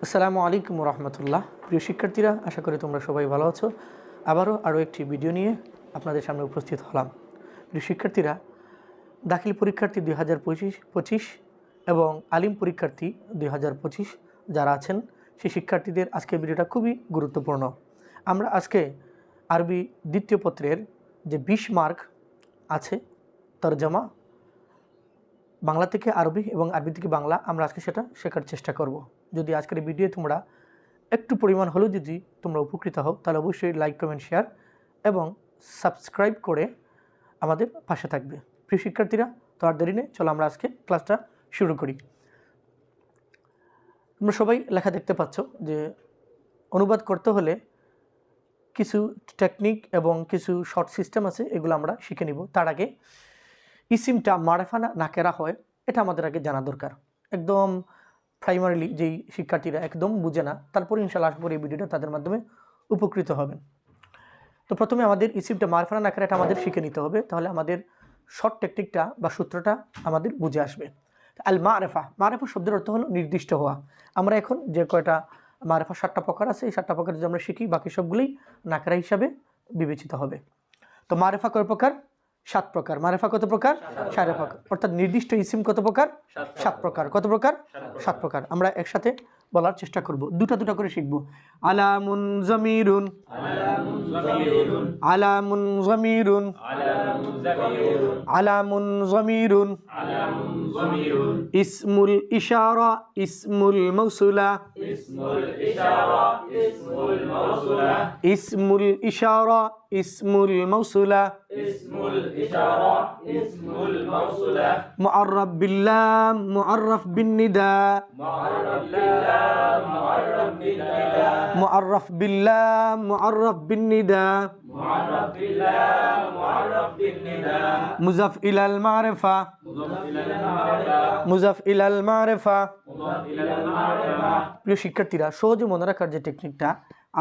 আসসালামু আলাইকুম রহমতুল্লাহ। প্রিয় শিক্ষার্থীরা, আশা করি তোমরা সবাই ভালো আছো। আরও একটি ভিডিও নিয়ে আপনাদের সামনে উপস্থিত হলাম। প্রিয় শিক্ষার্থীরা, দাখিল পরীক্ষার্থী 2025 এবং আলিম পরীক্ষার্থী 2025 যারা আছেন, সেই শিক্ষার্থীদের আজকের ভিডিওটা খুবই গুরুত্বপূর্ণ। আমরা আজকে আরবি দ্বিতীয় পত্রের যে 20 মার্ক আছে তরজমা, বাংলা থেকে আরবি এবং আরবি থেকে বাংলা, আমরা আজকে সেটা শেখার চেষ্টা করব। যদি আজকের এই ভিডিও তোমরা একটু পরিমাণ হলেও যদি তোমরা উপকৃত হও, তাহলে অবশ্যই লাইক, কমেন্ট, শেয়ার এবং সাবস্ক্রাইব করে আমাদের পাশে থাকবে। প্রিয় শিক্ষার্থীরা, তো আর দেরি নেই, চলো আমরা আজকে ক্লাসটা শুরু করি। তোমরা সবাই লেখা দেখতে পাচ্ছ যে অনুবাদ করতে হলে কিছু টেকনিক এবং কিছু শর্ট সিস্টেম আছে, এগুলো আমরা শিখে নিব। তার আগে ইসিমটা মারেফা না নাকেরা হয়, এটা আমাদের আগে জানা দরকার। একদম প্রাইমারিলি যেই শিক্ষার্থীরা একদম বুঝে না, তারপরে ইনশাআল্লাহ আসবো এই ভিডিওটা তাদের মাধ্যমে উপকৃত হবেন। তো প্রথমে আমাদের ইসিমটা মারেফা না নাকেরা এটা আমাদের শিখে নিতে হবে, তাহলে আমাদের শর্ট টেকনিকটা বা সূত্রটা আমাদের বুঝে আসবে। আল মারেফা, মারেফা শব্দের অর্থ হলো নির্দিষ্ট হওয়া। আমরা এখন যে কয়টা মারেফা 7টা প্রকার আছে, এই 7টা প্রকার যদি আমরা শিখি, বাকি সবগুলোই নাকেরা হিসাবে বিবেচিত হবে। তো মারেফা কয় প্রকার? 7 প্রকার। মারেফা কত প্রকার? 7 প্রকার। অর্থাৎ নির্দিষ্ট ইসিম কত প্রকার? 7 প্রকার। কত প্রকার? 7 প্রকার। আমরা একসাথে বলার চেষ্টা করব, দুটা করে শিখব। আলামুন জামিরুন, আলামুন জামিরুন, আলামুন জামিরুন, ইসমুল ইশারা, ইসমুল মাউসুলা, ইসমুল ইশারা, ইসমুল মাউসুলা, মুআররাফ বিল্লাম, মুআররাফ বিন্নিদা, মুআররাফ বিল্লাম, মুআররাফ বিন্নিদা, মুজাফ ইলাল মারিফা, মুজাফ ইলাল মারিফা। প্রিয় শিক্ষার্থীরা, সহজে মনে রাখার যে টেকনিকটা,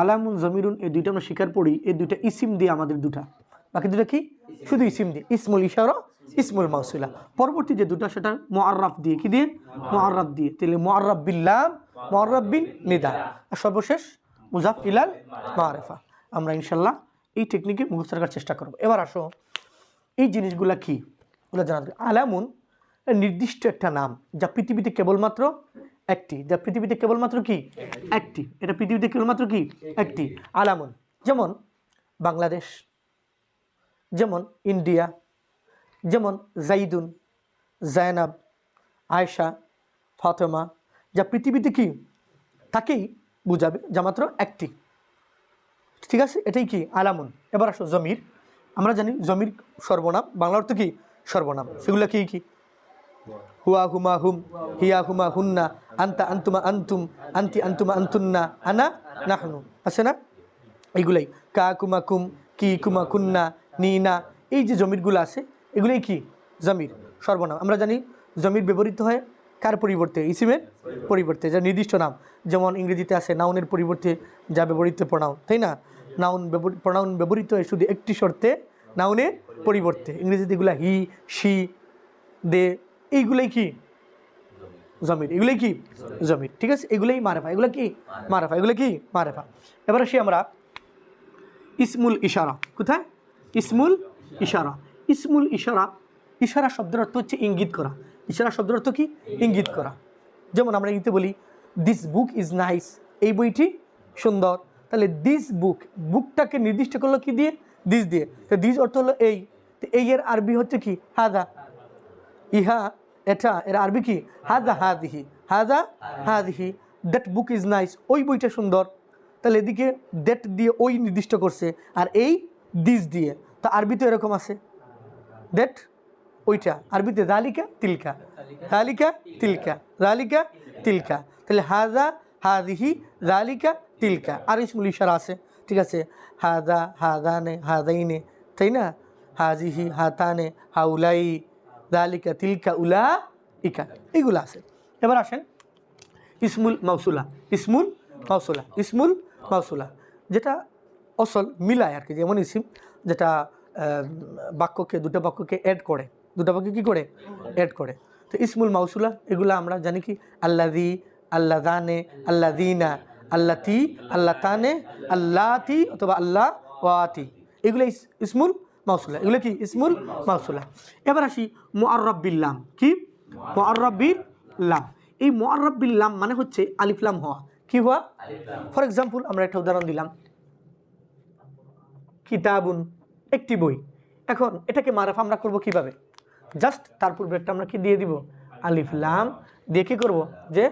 আলামুন জমিরুন, এই দুইটা আমরা শিকার পড়ি, এই দুইটা ইসিম দিয়ে আমাদের দুটা, বাকি দুটা কি? শুধু ইসিম দিয়ে, ইসমুল ইশারা, ইসমুল মাউসুলা। পরবর্তী যে দুটা, সেটা মুআররাফ দিয়ে, কি দিয়ে? মুআররাফ দিয়ে। তাহলে মুআররাফ বিল্লাম, মুআররাফ বিন নিদা, আর সর্বশেষ মুজাফ ইলাল মারিফা। আমরা ইনশাল্লাহ এই টেকনিকে মুখস্থ রাখার চেষ্টা করব। এবার আসো, এই জিনিসগুলা কি ওগুলো জানা দরকার। আলামুন নির্দিষ্ট একটা নাম, যা পৃথিবীতে কেবলমাত্র একটি, যা পৃথিবীতে কেবলমাত্র কি? একটি। এটা পৃথিবীতে কেবলমাত্র কি? একটি। আলামুন যেমন বাংলাদেশ, যেমন ইন্ডিয়া, যেমন জাইদুন, জায়নাব, আয়েশা, ফাতেমা, যা পৃথিবীতে কি তাকেই বুঝাবে, যা মাত্র একটি। ঠিক আছে, এটাই কি? আলামুন। এবার আসো জমির। আমরা জানি জমির সর্বনাম, বাংলা অর্থ কি? সর্বনাম। সেগুলো কি কি? হুয়া হুমা হুম, হিয়া হুমা হুন্না, আন্তা আন্তুমা আন্তুম, আন্তি আন্তুমা আন্তুন্না, আনা নাহনু, আছে না? এইগুলাই কা কুমা কুম, কি কুমা কুন্না, নি না, এই যে জমিরগুলো আছে, এগুলোই কি? জমির, সর্বনাম। আমরা জানি জমির ব্যবহৃত হয় কার পরিবর্তে? ইসিমের পরিবর্তে, যা নির্দিষ্ট নাম। যেমন ইংরেজিতে আছে নাউনের পরিবর্তে যা ব্যবহৃত প্রনাউন, তাই না? প্রনাউন ব্যবহৃত হয় শুধু একটি শর্তে, নাউনের পরিবর্তে। ইংরেজিতে এগুলা হি, শি, দে, এইগুলাই কি? জমির। এগুলোই কি? জমির। ঠিক আছে, এগুলোই মারেফা। এগুলো কি? মারেফা। এগুলো কি? মারেফা। এবার আসি আমরা ইসমুল ইশারা। কোথায়? ইসমুল ইশারা। ইসমুল ইশারা, ইশারা শব্দের অর্থ হচ্ছে ইঙ্গিত করা। ইশারা শব্দের অর্থ কি? ইঙ্গিত করা। যেমন আমরা ইংরেজিতে বলি দিস বুক ইজ নাইস, এই বইটি সুন্দর। তাহলে দিস বুক, বুকটাকে নির্দিষ্ট করলো কি দিয়ে? দিস দিয়ে। তো দিস অর্থ হলো এই, তো এই এর আরবি হচ্ছে কি? হাদা। ইহা, এটা, এর আরবি কি? হাদা হাদিহি, হাদা হাদিহি। দ্যাট বুক ইজ নাইস, ওই বইটা সুন্দর। তাহলে এদিকে দ্যাট দিয়ে ওই নির্দিষ্ট করছে, আর এই দিস দিয়ে। তো আরবিতে এরকম আছে, দ্যাট ওইটা, আরবিতে জালিকা তিলকা, জালিকা তিলকা, জালিকা তিলকা। তাহলে হাদা হাদিহি, জালিকা তিলকা। আর ইসমুল ইশারা আছে, ঠিক আছে? হাদা, হাদানে, হাদাইনে, তাই না? হাজিহি, হাতানে, হাউলাই, জালিকা তিলকা, উলা ইকা, এইগুলো আছে। এবার আসেন ইসমুল মাউসুলা। ইসমুল মাউসুলা, ইসমুল মাউসুলা, যেটা অসল মিলায় আর কি। যেমন ইসিম যেটা বাক্যকে, দুটো বাক্যকে অ্যাড করে, দুটো বাক্য কী করে? অ্যাড করে। তো ইসমুল মাউসুলা, এগুলো আমরা জানি কি? আল্লাযী, আল্লাযানে, আল্লাযীনা, আল্লাতী, আল্লাতানে, আল্লাতী অথবা আল্লাহ ওয়াতি, এগুলো ইসমুল মাউসুলা। এগুলো কি ইসমুল মাউসুলা। এবার আসি মুআররাব বিল লাম। কি মুআররাব বিল লাম? এই মুআররাব বিল লাম মানে হচ্ছে আলিফ লাম হওয়া। কি হওয়া? ফর এক্সাম্পল আমরা একটা উদাহরণ দিলাম, কিতাবুন, একটি বই। এখন এটাকে মারফা আমরা করব কিভাবে? জাস্ট তার পূর্বে একটা আমরা কি দিয়ে দিব? আলিফ লাম দিয়ে কি করবো? যে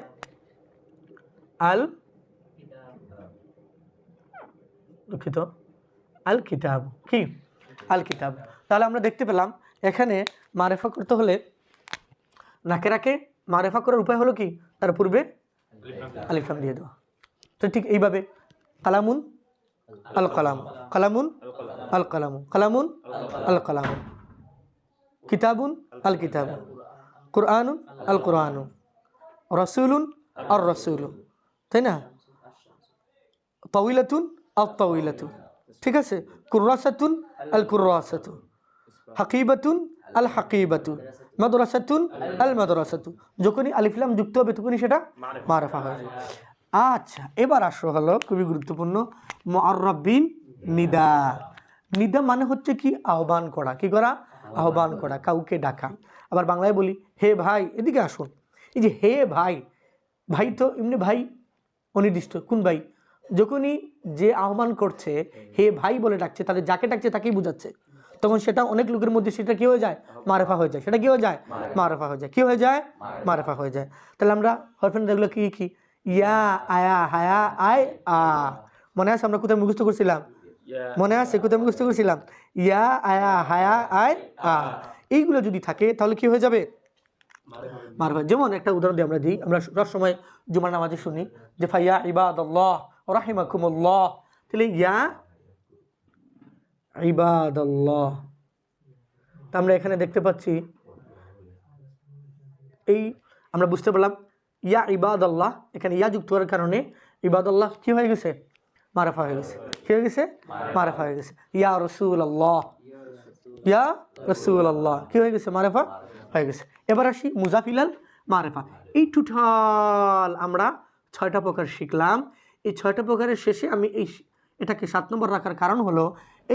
আল, দুঃখিত, আল কিতাব। কি আল কিতাব। তাহলে আমরা দেখতে পেলাম এখানে মারেফা করতে হলে নাকেরাকে মারেফা করার উপায় হলো কি? তার পূর্বে আলিফ লাম দিয়ে দেওয়া। তো ঠিক এইভাবে কালামুন আল কালাম, কালামুন আল কালামু, কালামুন আল কালামু, কিতাবুন আল কিতাবু, কুরআনুন আল কুরআনু, রাসূলুন আর রাসূলু, তাই না? তাওয়িলাতুন আল তাওয়িলাতু, ঠিক আছে? কুররাসাতুন আল কুররাসাতু, হাকিবাতুন আল হাকিবাতু, মাদ্রাসাতুন আল মাদ্রাসাতু। যখনই আলিফ লাম যুক্ত হবে তখনই সেটা মারফা হয়। আচ্ছা, এবার আসো হলো খুবই গুরুত্বপূর্ণ মুআররাব বিন নিদা। নিদা মানে হচ্ছে কি? আহ্বান করা। কি করা? আহ্বান করা, কাউকে ডাকা। আবার বাংলায় বলি হে ভাই এদিকে আসুন। এই যে হে ভাই, ভাই তো এমনি ভাই অনির্দিষ্ট, কোন ভাই? যখনই যে আহ্বান করছে হে ভাই বলে ডাকছে, তাহলে যাকে ডাকছে তাকেই বোঝাচ্ছে, তখন সেটা অনেক লোকের মধ্যে সেটা কি হয়ে যায়? মারফা হয়ে যায়। সেটা কি হয়ে যায়? মারফা হয়ে যায়। কি হয়ে যায়? মারফা হয়ে যায়। তাহলে আমরা হরফের যেগুলো কি কি? ইয়া, আয়া, হায়া, আয়, আ। মনে আছে আমরা কোথায় মুখস্থ করছিলাম? মনে আছে কোথায় মুখস্থ করছিলাম? ইয়া, আয়া, হায়া, আয়, আ। এইগুলো যদি থাকে তাহলে কি হয়ে যাবে? মারফা। যেমন একটা উদাহরণ দিয়ে আমরা দিই, আমরা সবসময় জুমার নামাজে শুনি যে ফাইয়া ইবাদাল্লাহ রাহিমাকুমুল্লাহ। তাহলে ইয়া ইবাদাল্লাহ, তা আমরা এখানে দেখতে পাচ্ছি এই আমরা বুঝতে পারলাম ইয়া ইবাদাল্লাহ, এখানে ইয়া যুক্ত হওয়ার কারণে ইবাদাল্লাহ কি হয়ে গেছে? মারফা হয়ে গেছে। কি হয়ে গেছে? মারফা হয়ে গেছে। ইয়া রাসূলুল্লাহ, ইয়া রাসূলুল্লাহ কি হয়ে গেছে? মারফা হয়ে গেছে। এবার আসি মুজাফিলাল মারফা। এই টোটাল আমরা 6টা প্রকার শিখলাম। এই 6টা প্রকারের শেষে আমি এটাকে 7 নম্বর রাখার কারণ হলো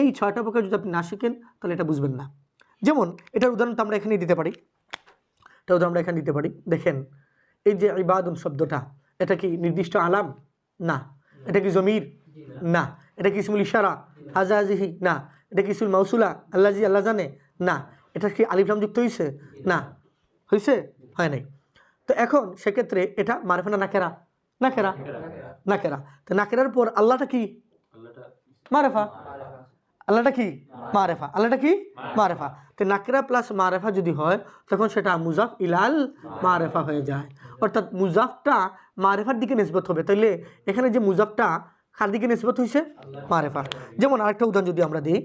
এই 6টা প্রকার যদি আপনি না শিখেন তাহলে এটা বুঝবেন না। যেমন এটার উদাহরণ তো আমরা এখানে দিতে পারি, এটা উদাহরণ আমরা এখানে দিতে পারি। দেখেন এই যে ইবাদুন শব্দটা, এটা কি নির্দিষ্ট আলাম? না। এটা কি জমির? না। এটা কি ইসমুল ইশারা? হাজা হাজিহি? না। এটা কি ইসমুল মাউসুলা? আল্লাজি, আল্লাহ জানে? না। এটা কি আলিফ লাম যুক্ত হয়েছে? না। হয়েছে? হয় নাই। তো এখন সেক্ষেত্রে এটা মারফা না নাকেরা? নাকেরা। নাকেরা। তো নাকেরার পর আল্লাহটা কি? মারফা। আল্লাহটা কি? মারেফা। আল্লাহটা কি? মারেফা। তো নাকরা প্লাস মারেফা যদি হয় তখন সেটা মুজাফ ইলাল মারেফা হয়ে যায়। অর্থাৎ মুজাফটা মারেফার দিকে নিসবত হবে। তাইলে এখানে যে মুজাফটা কার দিকে নিসবত হয়েছে? মারেফা। যেমন আরেকটা উদাহরণ যদি আমরা দিই,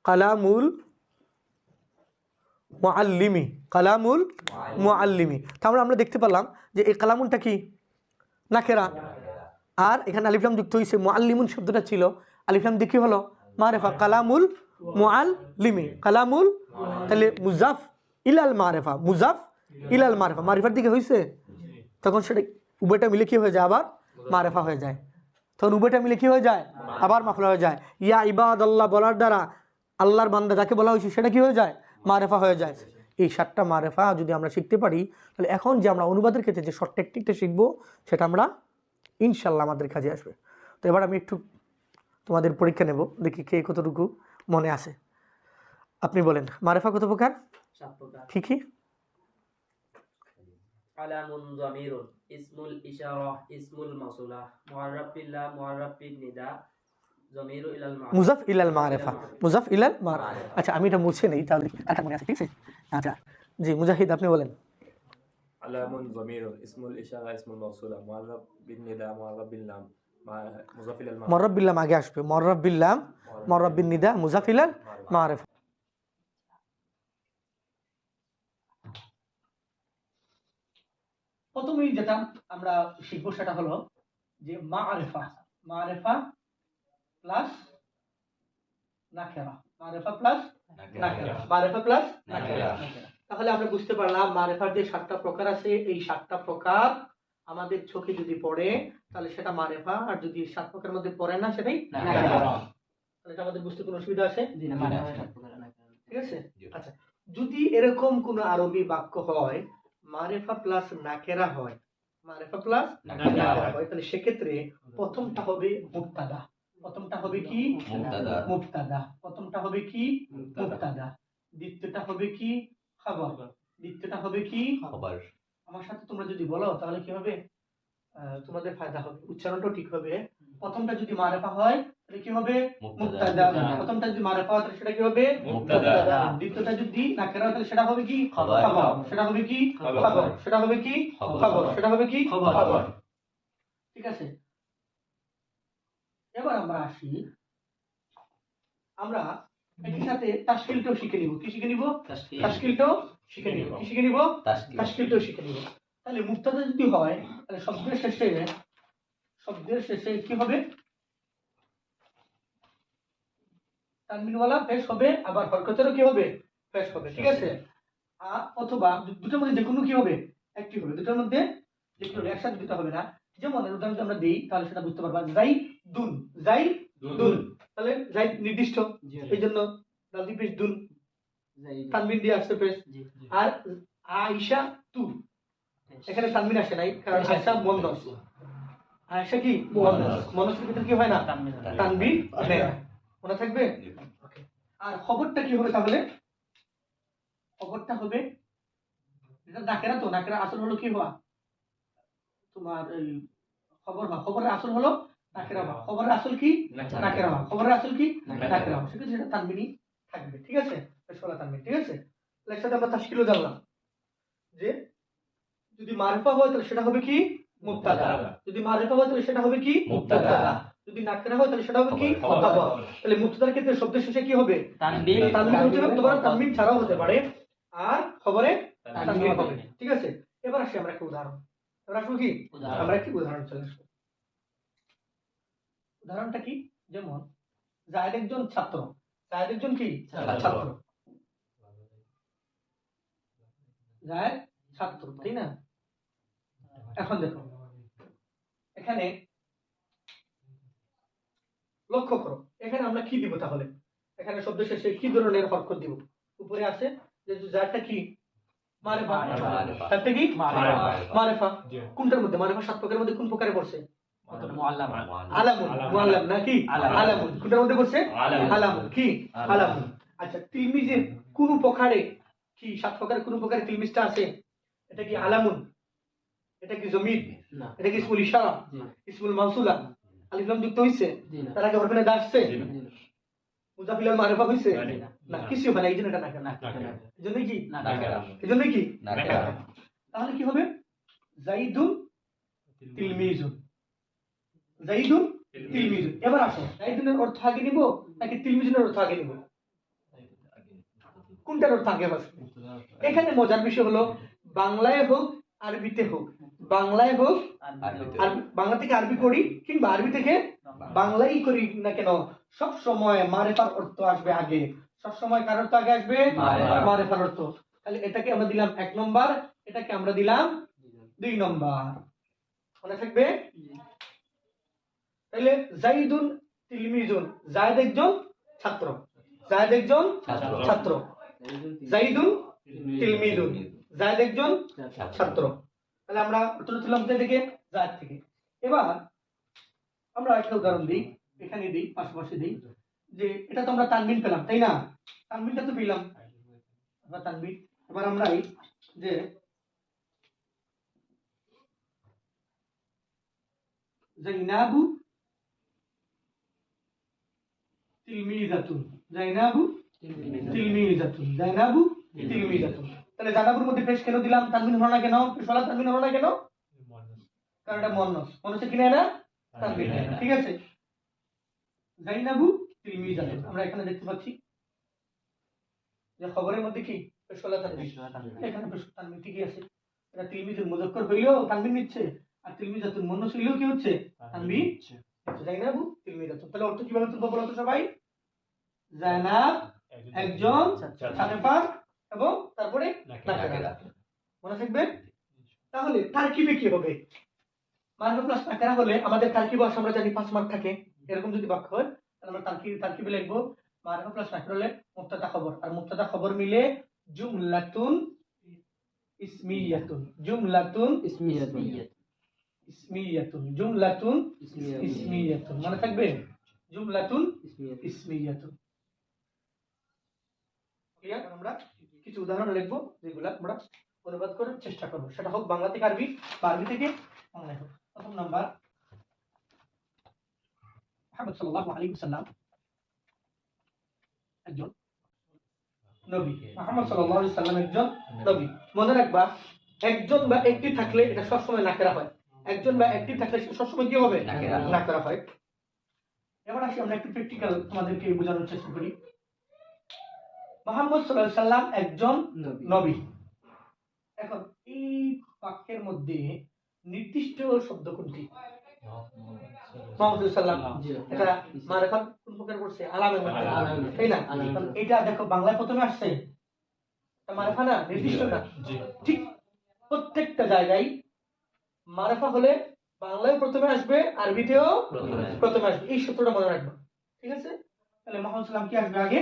কালামুল মুআল্লিমি, কালামুল মুআল্লিমি। তাহলে আমরা দেখতে পেলাম যে এই কালামুলটা কি? নাকেরা। আর এখানে আলিফ লাম যুক্ত হয়েছে। মুআল্লিমুন শব্দটা ছিল আলিফ লাম দিয়ে কি হলো? মারেফা। কালামুল মুআল্লিমি, কালামুল। তাহলে মুজাফ ইলাল মারেফা, মুজাফ ইলাল মারেফা, মারিফার দিকে হয়েছে। তখন সেটা উভয়টা মিলে কি হয়ে যায়? আবার মারেফা হয়ে যায়। তখন উভয়টা মিলে কি হয়ে যায়? আবার মাফলা হয়ে যায়। ইয়া ইবাদাল্লাহ বলার দ্বারা আল্লাহর বান্দা যাকে বলা হয়েছে সেটা কি হয়ে যায়? মারেফা হয়ে যায়। এই 7টা মারেফা যদি আমরা শিখতে পারি তাহলে এখন যে আমরা অনুবাদের ক্ষেত্রে যে শর্ট টেকনিকটা শিখবো সেটা আমরা ইনশাল্লাহ আমাদের কাজে আসবে। তো এবার আমি একটু তোমাদের পরীক্ষা নেব, দেখি কে কতটুকু মনে আছে। আপনি বলেন মারেফা কত প্রকার? 7 প্রকার। কি কি? আলামুন যামিরুন, ইসমুল ইশারা, ইসমুল মাসুলা, মুআররাব বিল্লাহ, মুআররাব বিন নিদা, যামিরু ইলাল মারফা, মুজাফ ইলাল মারেফা, মুজাফ ইলাল মারফা। আচ্ছা আমি এটা মুছে নেই তাহলে এটা মনে আছে, ঠিক আছে? আচ্ছা জি মুজাহিদ আপনি বলেন। আলামুন যামিরুন, ইসমুল ইশারা, ইসমুল মাউসুলা, মুআররাব বিন নিদা, মুআররাব বিল লাম, মুজাফ ইলাল মারফা। মুআররাব বিল লাম আগে আসবে। মুআররাব বিল লাম, মুআররাব বিন নিদা, মুজাফ ইলাল মারফা। প্রথমেই যেটা আমরা শিখবো সেটা হলো যে মারেফা। মারেফা প্লাস নাকেরা, মারেফা প্লাস নাকেরা, মারেফা প্লাস নাকেরা। তাহলে আমরা বুঝতে পারলাম মারেফার যে 7টা প্রকার আছে, এই 7টা প্রকার আমাদের চোখে যদি পড়ে তাহলে সেটা মারেফা, আর যদি 7 প্রকারের মধ্যে পড়ে না সেটাই নাকেরা। তাহলে এটা আমাদের বুঝতে কোনো অসুবিধা আছে? ঠিক আছে। আচ্ছা, যদি এরকম কোন আরবি বাক্য হয় মারেফা প্লাস নাকেরা হয়, মারেফা প্লাস নাকেরা হয়, তাহলে সেক্ষেত্রে প্রথমটা হবে মুবতাদা। প্রথমটা হবে কি? মুবতাদা। প্রথমটা হবে কি? মুবতাদা। দ্বিতীয়টা হবে কি? খবর। দ্বিতীয়টা হবে কি? খবর। আমার সাথে তোমরা যদি বলো তাহলে কি হবে? তোমাদের ফায়দা হবে, উচ্চারণটাও ঠিক হবে। প্রথমটা যদি মারেফা হয় তাহলে কি হবে? মুবতাদা। প্রথমটা যদি মারেফা হয় তাহলে সেটা কি হবে? মুবতাদা। দ্বিতীয়টা যদি নাকেরা হয় তাহলে সেটা হবে কি? খবর। সেটা হবে কি? খবর। সেটা হবে কি? খবর। সেটা হবে কি? খবর। ঠিক আছে। এবার আমরা আসি, আমরা একই সাথে তাশকিলটাও শিখে নিব। কি শিখে নিব? তাশকিলটাও শিখে নিব। কি শিখে নিব? তাশকিলটাও শিখে নিব। তাহলে মুবতাদা যদি হয় তাহলে শব্দের শেষে কি হবে? তানবিনওয়ালা পেশ হবে, আবার হরকতেরও কি হবে? পেশ হবে। ঠিক আছে। অথবা দুটোর মধ্যে যে কোনো কি হবে? একটি হবে। দুটোর মধ্যে যে কোনো একসাথে দিতে হবে না। যেমন উদাহরণ যদি আমরা দেই তাহলে সেটা বুঝতে পারবা। জাইদুন, জাইদুন, তাহলে জাইদ নির্দিষ্ট, এই জন্য দাদি পেশ দুন, তানবিন দিয়ে আসছে পেশ। আর আয়েশা তু, এখানে তানবিন আসে নাই কারণ আয়েশা মুয়ান্নাস। আয়েশা কি? মুয়ান্নাস। মুয়ান্নাসের ক্ষেত্রে কি হয় না? তানবিন নেই। মনে থাকবে? ওকে। আর খবরটা কি হবে তাহলে? খবরটা হবে, এটা নাকেরা, তো নাকেরা আসল হলো কি হওয়া? তোমার এই খবর হওয়া। খবরের আসল হলো নাকেরা হওয়া। খবরের আসল কি? নাকেরা হওয়া। খবরের আসল কি? নাকেরা হওয়া। সেক্ষেত্রে সেটা তানবিনই থাকবে। ঠিক আছে। পেশওয়ালা তানবিন। ঠিক আছে। তাহলে একসাথে আমরা তাশকিলও জানলাম যে যদি মারিফা হয় তাহলে সেটা হবে কি? মুবতাদা। যদি মারিফা হয় তাহলে সেটা হবে কি? মুবতাদা। যদি নাকেরা হয় তাহলে সেটা হবে কি? খবর। তাহলে মুবতাদার ক্ষেত্রে শব্দের শেষে কি হবে? তানবিন। তানবিন হতে পারে, তানবিন ছাড়াও হতে পারে, আর খবরে তানবিন হবে। ঠিক আছে। এবার আসি আমরা একটা উদাহরণ। এবার আসবো কি? আমরা একটি উদাহরণ চলে আসবো। উদাহরণটা কি? যেমন জায়েদ একজন ছাত্র। জায়েদ একজন কি? ছাত্র। জায়েদ ছাত্র, তাই না? এখন দেখো এখানে লক্ষ্য করো, এখানে আমরা কি দিব তাহলে? এখানে শব্দ শেষে কি ধরনের হরকত দিব? উপরে আছে যে জায়েদটা কি? মারিফা। জায়েদটা কি? মারিফা। কোনটার মধ্যে? মারিফা 7 প্রকারের মধ্যে কোন প্রকারে পড়ছে? আলামুন। মুআল্লাম নাকি? আলামুন। কোনটার মধ্যে পড়ছে? আলামুন। কি? আলামুন। আচ্ছা, তিলমিজের কোন প্রকারে কি 7 প্রকারের কোন প্রকারে তিলমিজটা আছে? এটা কি আলামুন? এটা কি জমির? এটা কি ইসমুল ইশারা? ইসমুল মাউসুলা? আলিফ লাম যুক্ত হইছে? তার আগে হরফে নিদা আসছে? মুজাফিল আল মারিফা হইছে? না, কিছু হয় না। এইজন্য এটা নাকেরা। এইজন্য কি? নাকেরা। এইজন্য কি? নাকেরা। তাহলে কি হবে? জাইদুন তিলমিজুন। জাইদুন তিলমিজুন। এবার আসো, জাইদুনের অর্থ আগে নিব নাকি তিলমিজুনের অর্থ আগে নিব? কোনটার অর্থ আগে আসবে? এখানে মজার বিষয় হলো বাংলায় হোক আরবিতে হোক, বাংলায় হোক বাংলা থেকে আরবি করি কিংবা আরবি থেকে বাংলাই করি না কেন, সব সময় মারিফার অর্থ আসবে আগে। সব সময় কার অর্থ আগে আসবে? মারিফার অর্থ। তাহলে এটাকে আমরা দিলাম 1 নম্বর, এটাকে আমরা দিলাম 2 নম্বর। মনে থাকবে? তাহলে জাইদুন তিলমিজুন, জায়েদ একজন ছাত্র। জায়েদ একজন ছাত্র। জাইদুন তিলমিজুন, জায়েদ একজন ছাত্র। তাহলে আমরা উত্তর তুললাম থেকে জায়েদ থেকে। এবার আমরা একটা উদাহরণ দিই, এখানে দিই, পাশাপাশি দিই, যে এটা তো আমরা তানবিন পেলাম, তাই না? তানবিনটা তো পেলাম। এবার তানবিন, এবার আমরা এই যে জাইনাবু তিলমিজাতুন, জাইনাবু তিলমিজাতুন, জাইনাবু তিলমিজাতুন। তাহলে জাইনাবুর মধ্যে পেশ কেন দিলাম? তানবিন হলো না কেন? পেশওয়ালা তানবিন হলো না কেন? কারণ এটা মুয়ান্নাস। মুয়ান্নাসে কি নেয় না? তানবিন নেয় না। ঠিক আছে। জাইনাবু তিলমিজাতুন, আমরা এখানে দেখতে পাচ্ছি যে খবরের মধ্যে কি? পেশওয়ালা তানবিন। এখানে পেশওয়ালা তানবিন ঠিকই আছে। এটা তিলমিজুন মুযাক্কার হইলেও তানবিন নিচ্ছে, আর তিলমিজাতুন মুয়ান্নাস হইলেও কি হচ্ছে? তানবিন হচ্ছে। জাইনাবু তিলমিজাতুন। তাহলে অর্থ কিভাবে তুলবো বলো তো সবাই? জাইনাব একজন ছাত্র, এবং তারপরে নাকেরা। মনে থাকবে? তাহলে তারকিবে কি হবে? মারফা প্লাস নাকেরা হলে আমাদের তারকিব আসে আমরা জানি 5 মার্ক থাকে। এরকম যদি বাক্য হয় তাহলে আমরা তারকিবে লিখবো মারফা প্লাস নাকেরা হলে মুবতাদা খবর, আর মুবতাদা খবর মিলে জুমলাতুন ইসমিয়াতুন, জুমলাতুন ইসমিয়াতুন, জুমলাতুন ইসমিয়াতুন। মনে থাকবে? জুমলাতুন ইসমিয়াতুন। ক্লিয়ার? আমরা কিছু উদাহরণ লিখবো যেগুলো আমরা অনুবাদ করার চেষ্টা করব, সেটা হোক বাংলা থেকে আরবি বা আরবি থেকে বাংলা হোক। প্রথম নাম্বার, মুহাম্মদ সাল্লাল্লাহু আলাইহি ওয়াসাল্লাম একজন নবী। মুহাম্মদ সাল্লাল্লাহু আলাইহি ওয়াসাল্লাম একজন নবী। মনে রাখবা, একজন বা একটি থাকলে এটা সবসময় নাকেরা হয়, একজন বা একটি থাকলে সেটা সবসময় কি হবে? নাকেরা হয়। এবার আসি আমরা একটু প্র্যাকটিক্যাল তোমাদেরকে বোঝানোর চেষ্টা করি। মুহাম্মদ সাল্লাল্লাহু আলাইহি ওয়াসাল্লাম একজন নবী। এখন এই বাক্যের মধ্যে নির্দিষ্ট শব্দ কোনটি? মুহাম্মদ সাল্লাল্লাহু আলাইহি ওয়াসাল্লাম। এটা মারফা কোন প্রকার করছে? আলামের মধ্যে, তাই না? এটা দেখো বাংলায় প্রথমে আসছে, এটা মারফা না, নির্দিষ্ট না। ঠিক প্রত্যেকটা জায়গায় মারফা হলে বাংলায় প্রথমে আসবে, আরবিতেও প্রথমে আসবে। এই সূত্রটা মনে রাখবা, ঠিক আছে? তাহলে মুহাম্মদ সাল্লাল্লাহু কি আসবে আগে?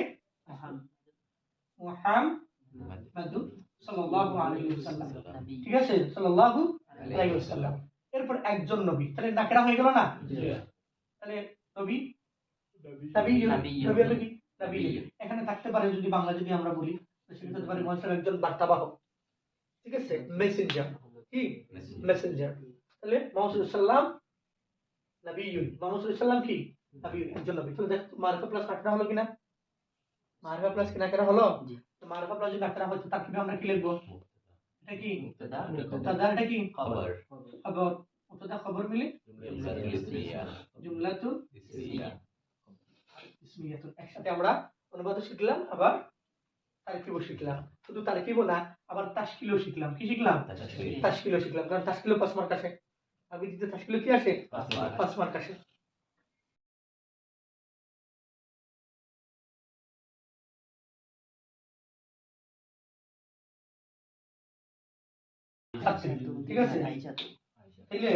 মুহাম্মাদুর সাল্লাল্লাহু আলাইহি ওয়াসাল্লাম, ঠিক আছে? সাল্লাল্লাহু আলাইহি ওয়াসাল্লাম। এরপর একজন নবী, তাহলে নাকেরা হয়ে গেল না? তাহলে নবী, নবী হবে কি? নবী এখানে থাকতে পারে, যদি বাংলা যদি আমরা বলি সেটা হতে পারে মুহাম্মদ একজন বার্তাবাহক, ঠিক আছে? মেসেঞ্জার, কি মেসেঞ্জার। তাহলে মুহাম্মদ সাল্লাল্লাহু নবিয়ুন, মুহাম্মদ সাল্লাল্লাহু কি? নবিয়ুন, একজন নবী। তাহলে দেখো মারফা প্লাস নাকেরা হলো কিনা? মারফা প্লাস কি নাকেরা হলো? তো মারফা প্লাস যদি নাকেরা হয় তো তারকিবে আমরা কি লিখবো? এটা কি মুবতাদা, এটা কি খবর। খবর, মুবতাদা খবর মিলে জুমলাতুন ইসমিয়াতুন। একসাথে আমরা অনুবাদ শিখলাম, আবার তারকিবও শিখলাম। শুধু তারকিবও না, আবার তাশকিলও শিখলাম। কি শিখলাম? তাশকিলও শিখলাম, কারণ তাশকিলও 5 মার্ক আসে। আরবি দিতে তাশকিলও কি আসে? 5 মার্ক আসে। ঠিক আছে? তাইলে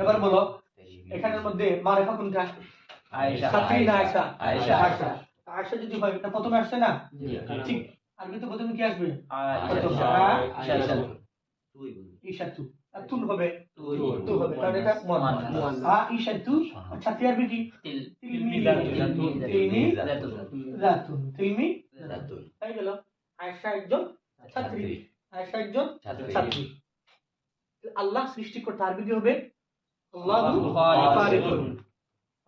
এবার বলো এখানের মধ্যে মারফা কোনটা? ছাত্রী না আয়েশা? আয়েশা। আয়েশা যদি হয় এটা প্রথমে আসছে না? ঠিক। আরবিতে প্রথমে কি আসবে? আয়েশা। ঈশাতু। আর তুন হবে? তু হবে, কারণ এটা মুয়ান্নাস। আয়েশাতু। ছাত্রী আরবি কি? তিলমিযাতুন। তিলমিযাতুন। তাই গেল আয়েশা একজন ছাত্রী, আয়েশা একজন ছাত্রী। আল্লাহ সৃষ্টিকর্তা, আরবি কি হবে? আল্লাহু খালিকুন।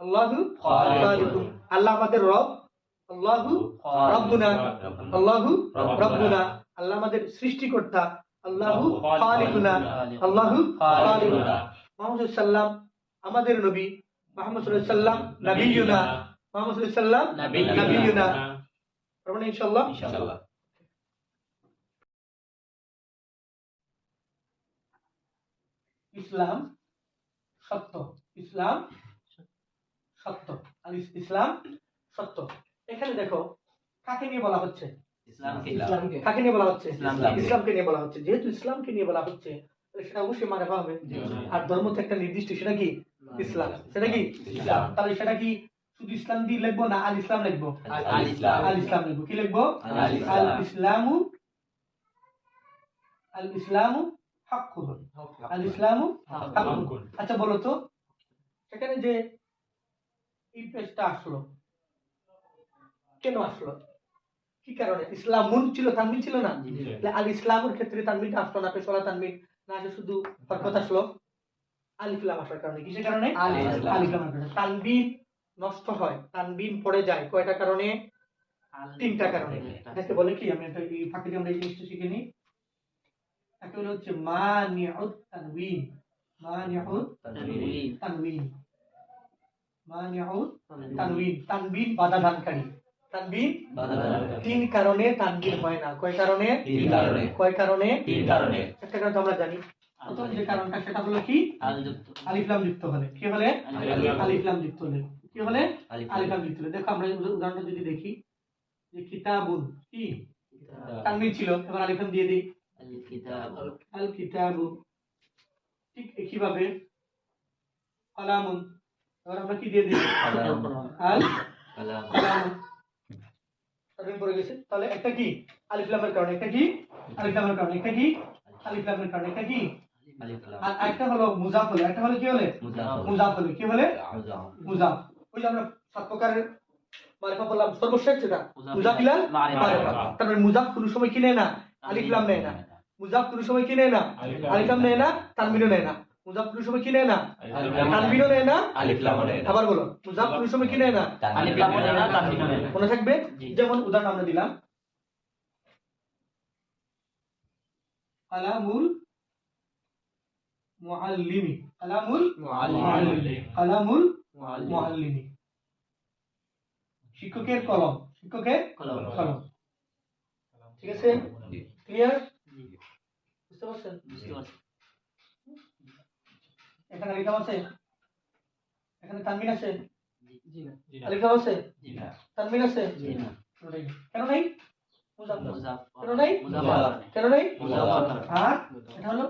আল্লাহু খালিকুন। আল্লাহ আমাদের রব, আল্লাহু রাব্বুনা। আল্লাহু রাব্বুনা, আল্লাহ আমাদের সৃষ্টিকর্তা, আল্লাহু খালিকুনা। আল্লাহু খালিকুনা। মুহাম্মদ সাল্লাল্লাহু আমাদের নবী, মুহাম্মদ সাল্লাল্লাহু আলাইহি ওয়াসাল্লাম নবিয়ুনা। মুহাম্মদ সাল্লাল্লাহু আলাইহি ওয়াসাল্লাম নবিয়ুনা। পারবেন ইনশাআল্লাহ? ইনশাআল্লাহ। ইসলাম সত্য, ইসলাম সত্য, আর ইসলাম সত্য। এখানে দেখো কাকে নিয়ে বলা হচ্ছে? কাকে নিয়ে বলা হচ্ছে? ইসলামকে নিয়ে বলা হচ্ছে। যেহেতু ইসলামকে নিয়ে বলা হচ্ছে তাহলে সেটা অবশ্যই মারফা হবে। আর ধর্ম তো একটা নির্দিষ্ট, সেটা কি? ইসলাম। সেটা কি? ইসলাম। তাহলে সেটা কি শুধু ইসলাম দিয়ে লিখবো না আল ইসলাম লিখবো? আল ইসলাম লিখবো। কি লিখবো? আল ইসলামু। আল ইসলামু হাক্কুন। আল ইসলামু হাক্কুন। আচ্ছা বলো তো সেখানে যে এই পেজটা আসলো কেন আসলো? কি কারণে? ইসলামুন ছিল, তানবিন ছিল না? আল ইসলামের ক্ষেত্রে তানবিনটা আসলো না, পেশওয়ালা তানবিন না, যে শুধু হরকত আসলো। আলিফ লাম আসার কারণে, কিসের কারণে? আলিফ লামের কারণে। তানবিন নষ্ট হয়, তানবিন পড়ে যায় কয়টা কারণে? 3টা কারণে। এটাকে বলে কি, আমি একটা এই ফাঁকে আমরা এই জিনিসটা শিখে নিই। একটা হচ্ছে মানিউত তানবিন। মানিউত তানবিন। মানিউত তানবিন, তানবিন বাধা দানকারী। তানবিন 3 কারণে তানবিন হয় না। কয় কারণে? 3 কারণে। কয় কারণে? 3 কারণে। একটা কারণ আমরা জানি। প্রথম যে কারণটা সেটা হলো কি? আলিফ লাম যুক্ত হলে। কি হলে? আলিফ লাম যুক্ত হলে। কি হলে? আলিফ লাম যুক্ত হলে। দেখো আমরা উদাহরণটা যদি দেখি যে কিতাবুন, কি তানবিন ছিল, এবার আলিফ লাম দিয়ে দিই। الكتاب আল কিতাবু, ঠিক একইভাবে কালামুন, এবার আমরা কি দিয়ে দিই? আল كلام কালামু, তানবিন পড়ে গেছে। তাহলে একটা কি আলিফ লামের কারণে, একটা কি আলিফ লামের কারণে, একটা কি আলিফ লামের কারণে, একটা কি ألف لام আর একটা হলো মুজাফ হলে, একটা হলো কি হলে মুজাফ হলে, কি হলে مضاف মুজাফ। ওই যে আমরা সাত প্রকারের মারিফা বললাম, সর্বশেষ যেটা মুজাফ ইলাল মারিফা। তারপরে মুজাফ কোনো সময় কি নেয় না, আলিফ লাম নেয় না। মুজাফ কোনো সময় কি নেয় না, আলিফ লাম নেয় না, তানবিনও নেয় না। মুজাফ কোনো সময় কি নেয় না, তানবিনও নেয় না, আলিফ লামও নেয় না। আবার বলো, মুজাফ কোনো সময় কি নেয় না, ألف لام ولا تنوين ولا মনে থাকবে। জি। যেমন উদাহরণ আমরা দিলাম, কালামুল মুআল্লিমি, কালামুল মুআল্লিমি, কালামুল মুআল্লিমি, শিক্ষকের কলম, শিক্ষকের কলম। কলম। ঠিক আছে, ক্লিয়ার? বুঝতে পারছেন? বুঝতে পারছি। এখানে আলিফ লাম আছে, এখানে তানবিন আছে, জি না আলিফ লাম আছে, জি না তানবিন আছে, জি না কোনোটাই নেই। কেন নাই? মুজাফ না। মুজাফ কেন নাই? মুজাফ কেন নাই? মুজাফ আর এটা হলো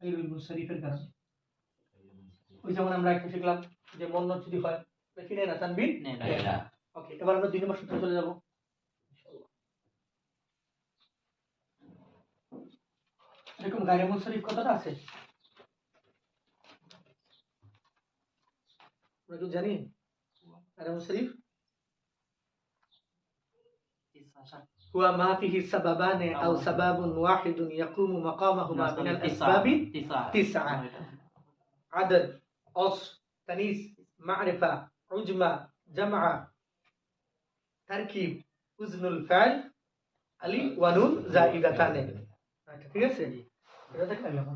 গায়রুল মুনসারিফের কারণে। ওই যেমন আমরা একটা শিখলাম যে মন্ন যদি হয় কি নেয় না, তানবিন নেয় না। নেয় না। ওকে, এবার আমরা 2 নম্বর সূত্রে চলে যাব। এরকম গায়রুল মুনসারিফ কথাটা আছে, আমরা কি জানি গায়রুল মুনসারিফ هو ما فيه سببان أو سبب واحد يقوم مقامهما من الأسباب تسعة. عدد، أصل، تنيس، معرفة، عجمة، جمع، تركيب، وزن الفعل، ألف ونون زائدتان. ঠিক আছে, এটা দেখলাম।